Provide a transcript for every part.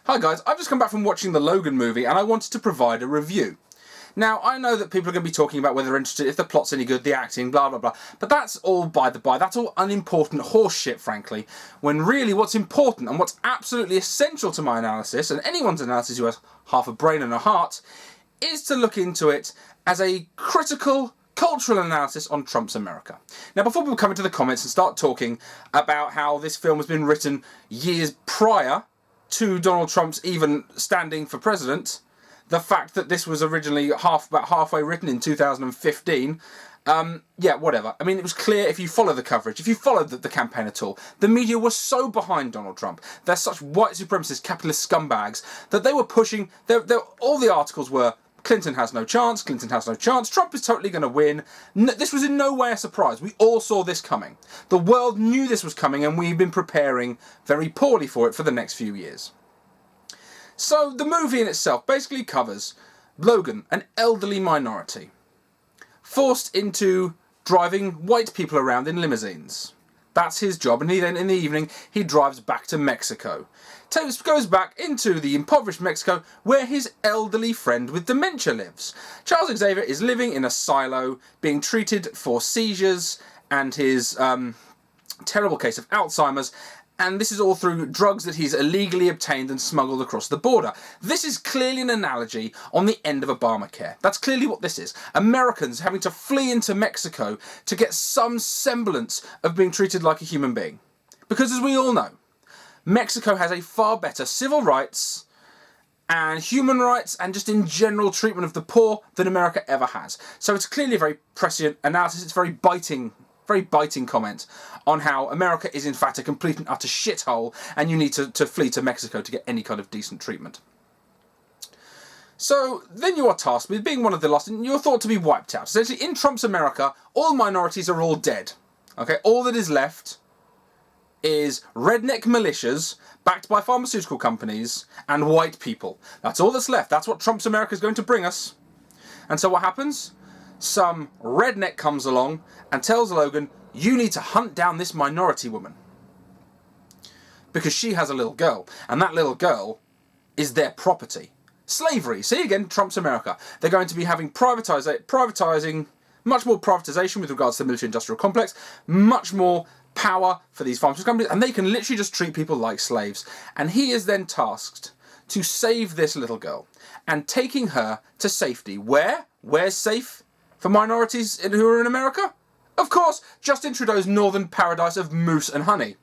Hi guys, I've just come back from watching the Logan movie and I wanted to provide a review. Now, I know that people are going to be talking about whether they're interested, if the plot's any good, the acting, blah blah blah, but that's all by the by, that's all unimportant horse shit, frankly, when really what's important and what's absolutely essential to my analysis, and anyone's analysis who has half a brain and a heart, is to look into it as a critical cultural analysis on Trump's America. Now, before people come into the comments and start talking about how this film has been written years prior to Donald Trump's even standing for president, the fact that this was originally about halfway written in 2015, yeah, whatever. I mean, it was clear if you follow the coverage, if you followed the campaign at all, the media was so behind Donald Trump. They're such white supremacist, capitalist scumbags that they were pushing, all the articles were, Clinton has no chance, Clinton has no chance, Trump is totally going to win. This was in no way a surprise. We all saw this coming. The world knew this was coming and we've been preparing very poorly for it for the next few years. So the movie in itself basically covers Logan, an elderly minority, forced into driving white people around in limousines. That's his job, and then in the evening he drives back to Mexico. Goes back into the impoverished Mexico where his elderly friend with dementia lives. Charles Xavier is living in a silo, being treated for seizures and his terrible case of Alzheimer's, and this is all through drugs that he's illegally obtained and smuggled across the border. This is clearly an analogy on the end of Obamacare. That's clearly what this is. Americans having to flee into Mexico to get some semblance of being treated like a human being. Because as we all know, Mexico has a far better civil rights and human rights and just in general treatment of the poor than America ever has. So it's clearly a very prescient analysis. It's very biting comment on how America is in fact a complete and utter shithole and you need to flee to Mexico to get any kind of decent treatment. So then you are tasked with being one of the lost and you're thought to be wiped out. Essentially in Trump's America, all minorities are all dead. Okay, all that is left is redneck militias backed by pharmaceutical companies and white people. That's all that's left. That's what Trump's America is going to bring us. And so what happens? Some redneck comes along and tells Logan, you need to hunt down this minority woman. Because she has a little girl, and that little girl is their property. Slavery. See, again, Trump's America. They're going to be having privatizing, much more privatization with regards to the military-industrial complex, much more power for these pharmaceutical companies, and they can literally just treat people like slaves. And he is then tasked to save this little girl and taking her to safety. Where? Where's safe for minorities who are in America? Of course, Justin Trudeau's northern paradise of moose and honey.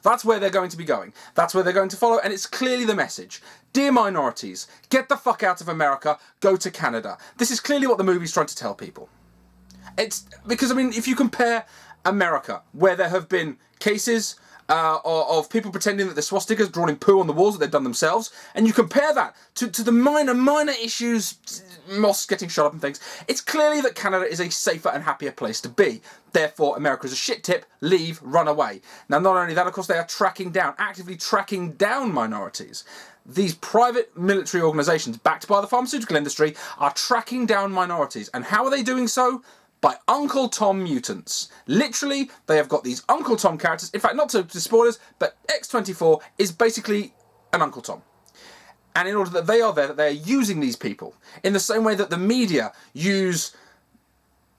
That's where they're going to be going. That's where they're going to follow, and it's clearly the message. Dear minorities, get the fuck out of America, go to Canada. This is clearly what the movie's trying to tell people. It's because, I mean, if you compare America, where there have been cases of people pretending that there's swastikas drawn in poo on the walls that they've done themselves, and you compare that to the minor issues, mosques getting shot up and things, it's clearly that Canada is a safer and happier place to be. Therefore, America is a shit tip, leave, run away. Now, not only that, of course, they are actively tracking down minorities. These private military organisations, backed by the pharmaceutical industry, are tracking down minorities. And how are they doing so? By Uncle Tom mutants. Literally, they have got these Uncle Tom characters. In fact, not to spoilers, but X-24 is basically an Uncle Tom. And in order that they are there, that they are using these people in the same way that the media use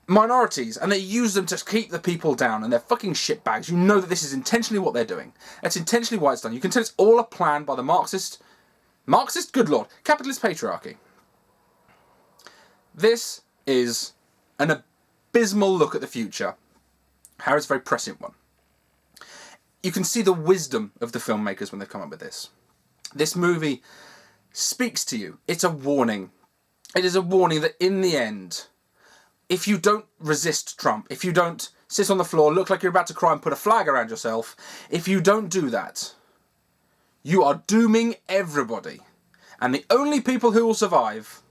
minorities and they use them to keep the people down, and they're fucking shitbags. You know that this is intentionally what they're doing. It's intentionally why it's done. You can tell it's all a plan by the Marxist, good lord, capitalist patriarchy. This is an abysmal look at the future. Harry's a very prescient one. You can see the wisdom of the filmmakers when they've come up with this. This movie speaks to you. It's a warning. It is a warning that in the end, if you don't resist Trump, if you don't sit on the floor, look like you're about to cry and put a flag around yourself, if you don't do that, you are dooming everybody. And the only people who will survive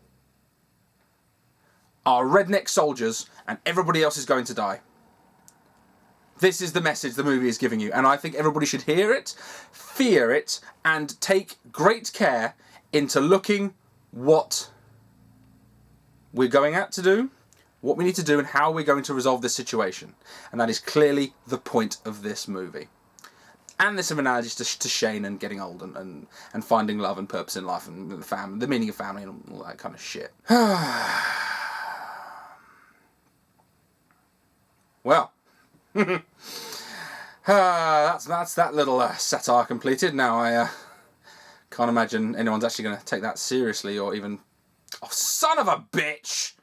are redneck soldiers, and everybody else is going to die. This is the message the movie is giving you, and I think everybody should hear it, fear it, and take great care into looking what we're going out to do, what we need to do, and how we're going to resolve this situation. And that is clearly the point of this movie. And there's some analogies to Shane and getting old and finding love and purpose in life and the family, the meaning of family and all that kind of shit. Well, that's that little satire completed. Now I can't imagine anyone's actually going to take that seriously or even... Oh, son of a bitch!